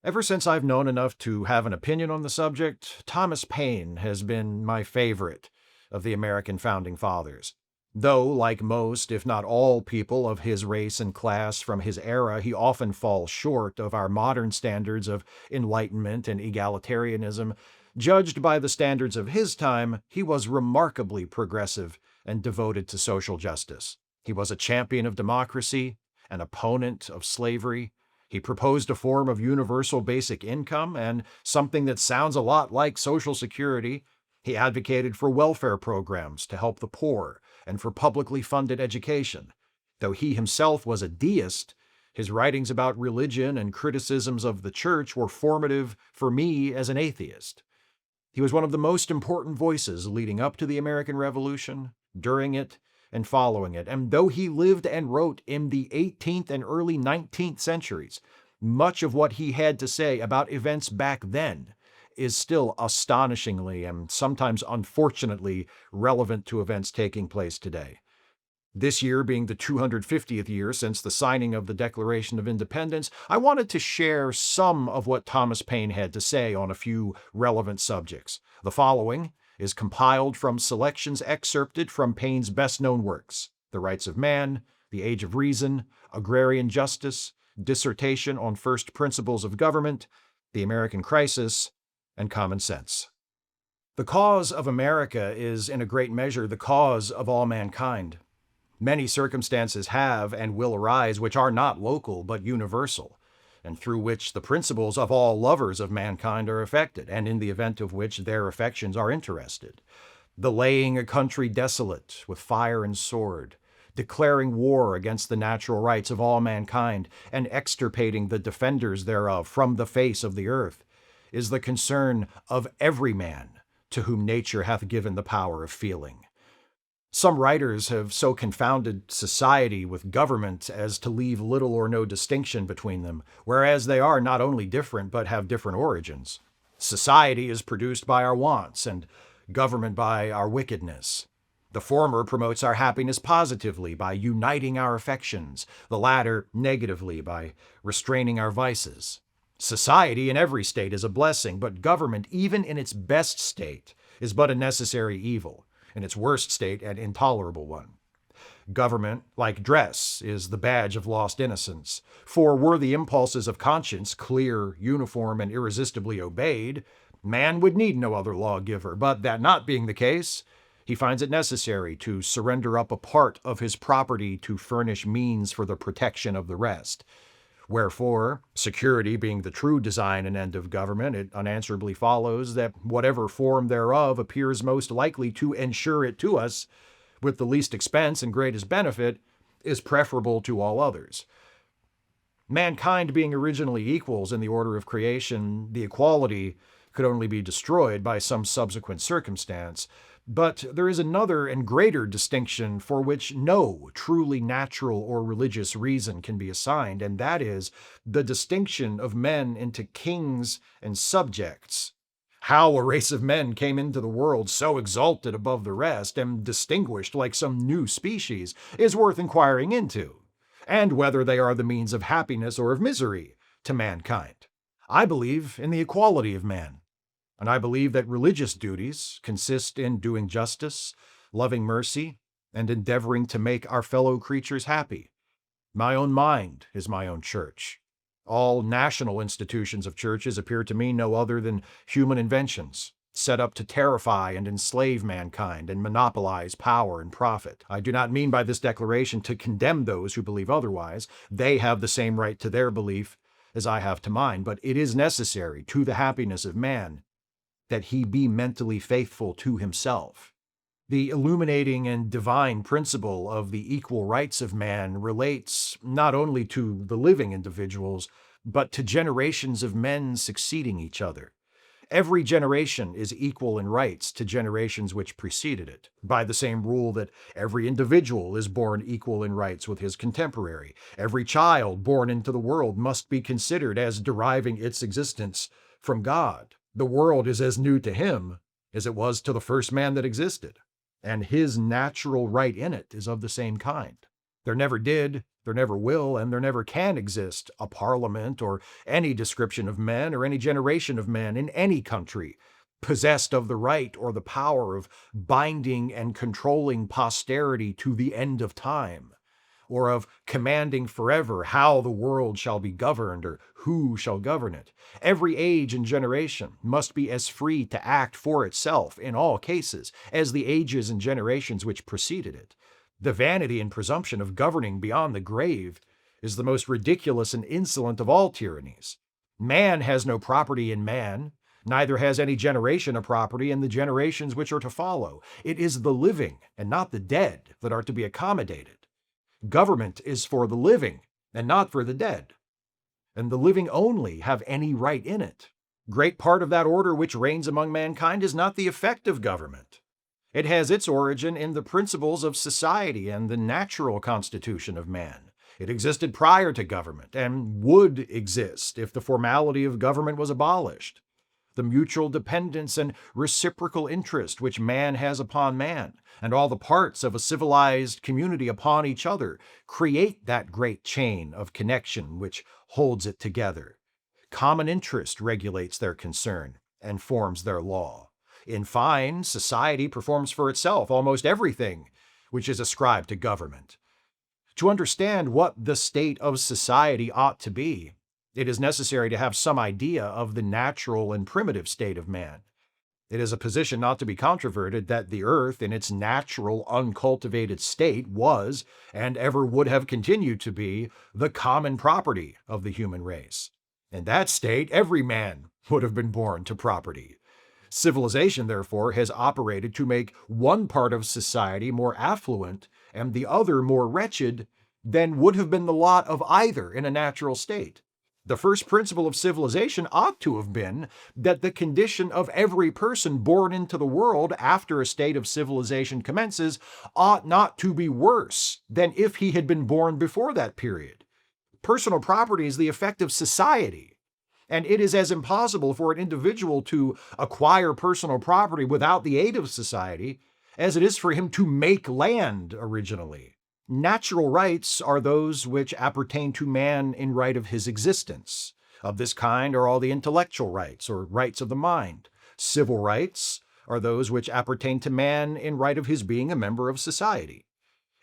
Ever since I've known enough to have an opinion on the subject, Thomas Paine has been my favorite of the American founding fathers. Though, like most, if not all, people of his race and class from his era, he often falls short of our modern standards of enlightenment and egalitarianism. Judged by the standards of his time, he was remarkably progressive and devoted to social justice. He was a champion of democracy, an opponent of slavery. He proposed a form of universal basic income and something that sounds a lot like Social Security. He advocated for welfare programs to help the poor and for publicly funded education. Though he himself was a deist, his writings about religion and criticisms of the church were formative for me as an atheist. He was one of the most important voices leading up to the American Revolution, during it, and following it. And though he lived and wrote in the 18th and early 19th centuries, much of what he had to say about events back then is still astonishingly and sometimes unfortunately relevant to events taking place today. This year being the 250th year since the signing of the Declaration of Independence, I wanted to share some of what Thomas Paine had to say on a few relevant subjects. The following is compiled from selections excerpted from Paine's best-known works: The Rights of Man, The Age of Reason, Agrarian Justice, Dissertation on First Principles of Government, The American Crisis, and Common Sense. The cause of America is, in a great measure, the cause of all mankind. Many circumstances have and will arise which are not local but universal, and through which the principles of all lovers of mankind are affected, and in the event of which their affections are interested. The laying a country desolate with fire and sword, declaring war against the natural rights of all mankind, and extirpating the defenders thereof from the face of the earth, is the concern of every man to whom nature hath given the power of feeling. Some writers have so confounded society with government as to leave little or no distinction between them, whereas they are not only different but have different origins. Society is produced by our wants and government by our wickedness. The former promotes our happiness positively by uniting our affections, the latter negatively by restraining our vices. Society in every state is a blessing, but government, even in its best state, is but a necessary evil. In its worst state, an intolerable one. Government, like dress, is the badge of lost innocence. For were the impulses of conscience clear, uniform, and irresistibly obeyed, man would need no other lawgiver. But that not being the case, he finds it necessary to surrender up a part of his property to furnish means for the protection of the rest. Wherefore, security being the true design and end of government, it unanswerably follows that whatever form thereof appears most likely to ensure it to us with the least expense and greatest benefit is preferable to all others. Mankind being originally equals in the order of creation, the equality could only be destroyed by some subsequent circumstance. But there is another and greater distinction for which no truly natural or religious reason can be assigned, and that is the distinction of men into kings and subjects. How a race of men came into the world so exalted above the rest and distinguished like some new species is worth inquiring into, and whether they are the means of happiness or of misery to mankind. I believe in the equality of man. And I believe that religious duties consist in doing justice, loving mercy, and endeavoring to make our fellow creatures happy. My own mind is my own church. All national institutions of churches appear to me no other than human inventions, set up to terrify and enslave mankind and monopolize power and profit. I do not mean by this declaration to condemn those who believe otherwise. They have the same right to their belief as I have to mine, but it is necessary to the happiness of man that he be mentally faithful to himself. The illuminating and divine principle of the equal rights of man relates not only to the living individuals, but to generations of men succeeding each other. Every generation is equal in rights to generations which preceded it, by the same rule that every individual is born equal in rights with his contemporary. Every child born into the world must be considered as deriving its existence from God. The world is as new to him as it was to the first man that existed, and his natural right in it is of the same kind. There never did, There never will and there never can exist a parliament or any description of men or any generation of men in any country possessed of the right or the power of binding and controlling posterity to the end of time, or of commanding forever how the world shall be governed or who shall govern it. Every age and generation must be as free to act for itself in all cases as the ages and generations which preceded it. The vanity and presumption of governing beyond the grave is the most ridiculous and insolent of all tyrannies. Man has no property in man, neither has any generation a property in the generations which are to follow. It is the living and not the dead that are to be accommodated. Government is for the living and not for the dead, and the living only have any right in it. Great part of that order which reigns among mankind is not the effect of government. It has its origin in the principles of society and the natural constitution of man. It existed prior to government and would exist if the formality of government was abolished. The mutual dependence and reciprocal interest which man has upon man, and all the parts of a civilized community upon each other, create that great chain of connection which holds it together. Common interest regulates their concern and forms their law. In fine, society performs for itself almost everything which is ascribed to government. To understand what the state of society ought to be, it is necessary to have some idea of the natural and primitive state of man. It is a position not to be controverted that the earth in its natural, uncultivated state was, and ever would have continued to be, the common property of the human race. In that state, every man would have been born to property. Civilization, therefore, has operated to make one part of society more affluent and the other more wretched than would have been the lot of either in a natural state. The first principle of civilization ought to have been that the condition of every person born into the world after a state of civilization commences ought not to be worse than if he had been born before that period. Personal property is the effect of society. And it is as impossible for an individual to acquire personal property without the aid of society as it is for him to make land originally. Natural rights are those which appertain to man in right of his existence. Of this kind are all the intellectual rights, or rights of the mind. Civil rights are those which appertain to man in right of his being a member of society.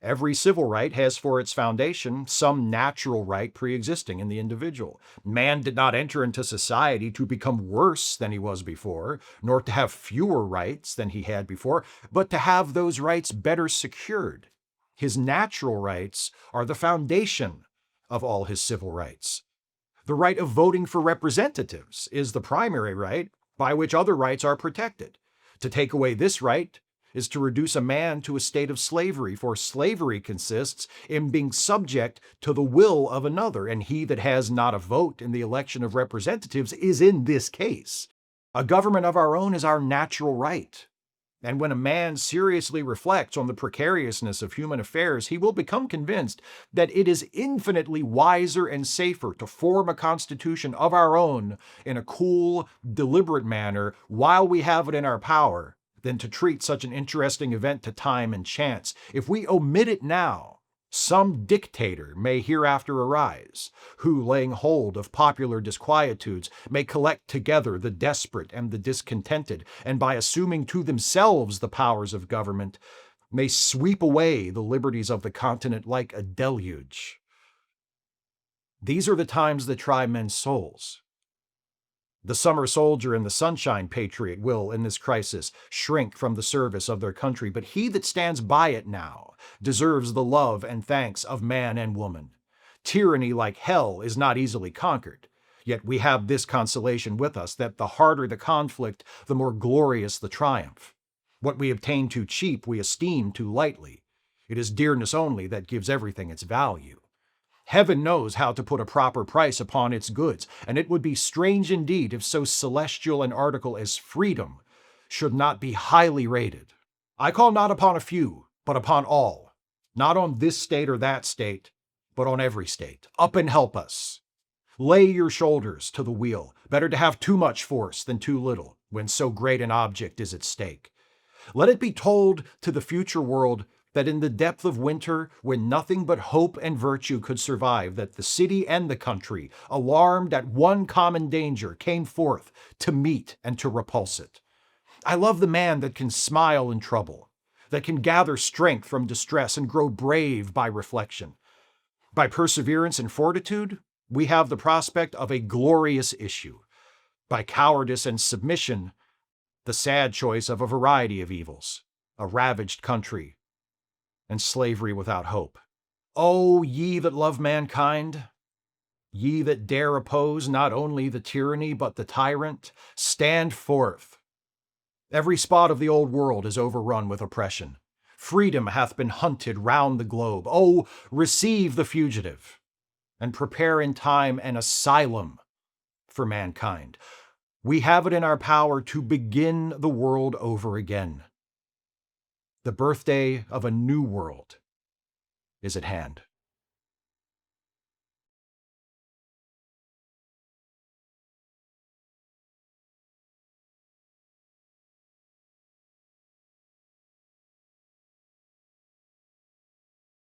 Every civil right has for its foundation some natural right pre-existing in the individual. Man did not enter into society to become worse than he was before, nor to have fewer rights than he had before, but to have those rights better secured. His natural rights are the foundation of all his civil rights. The right of voting for representatives is the primary right by which other rights are protected. To take away this right is to reduce a man to a state of slavery, for slavery consists in being subject to the will of another, and he that has not a vote in the election of representatives is in this case. A government of our own is our natural right. And when a man seriously reflects on the precariousness of human affairs, he will become convinced that it is infinitely wiser and safer to form a constitution of our own in a cool, deliberate manner while we have it in our power, than to treat such an interesting event to time and chance. If we omit it now, some dictator may hereafter arise, who, laying hold of popular disquietudes, may collect together the desperate and the discontented, and by assuming to themselves the powers of government, may sweep away the liberties of the continent like a deluge. These are the times that try men's souls. The summer soldier and the sunshine patriot will, in this crisis, shrink from the service of their country, but he that stands by it now deserves the love and thanks of man and woman. Tyranny, like hell, is not easily conquered, yet we have this consolation with us, that the harder the conflict, the more glorious the triumph. What we obtain too cheap, we esteem too lightly. It is dearness only that gives everything its value. Heaven knows how to put a proper price upon its goods, and it would be strange indeed if so celestial an article as freedom should not be highly rated. I call not upon a few, but upon all, not on this state or that state, but on every state. Up and help us. Lay your shoulders to the wheel. Better to have too much force than too little, when so great an object is at stake. Let it be told to the future world that in the depth of winter, when nothing but hope and virtue could survive, that the city and the country, alarmed at one common danger, came forth to meet and to repulse it. I love the man that can smile in trouble, that can gather strength from distress and grow brave by reflection. By perseverance and fortitude, we have the prospect of a glorious issue. By cowardice and submission, the sad choice of a variety of evils, a ravaged country, and slavery without hope. O ye that love mankind, ye that dare oppose not only the tyranny but the tyrant, stand forth. Every spot of the old world is overrun with oppression. Freedom hath been hunted round the globe. O receive the fugitive, and prepare in time an asylum for mankind. We have it in our power to begin the world over again. The birthday of a new world is at hand.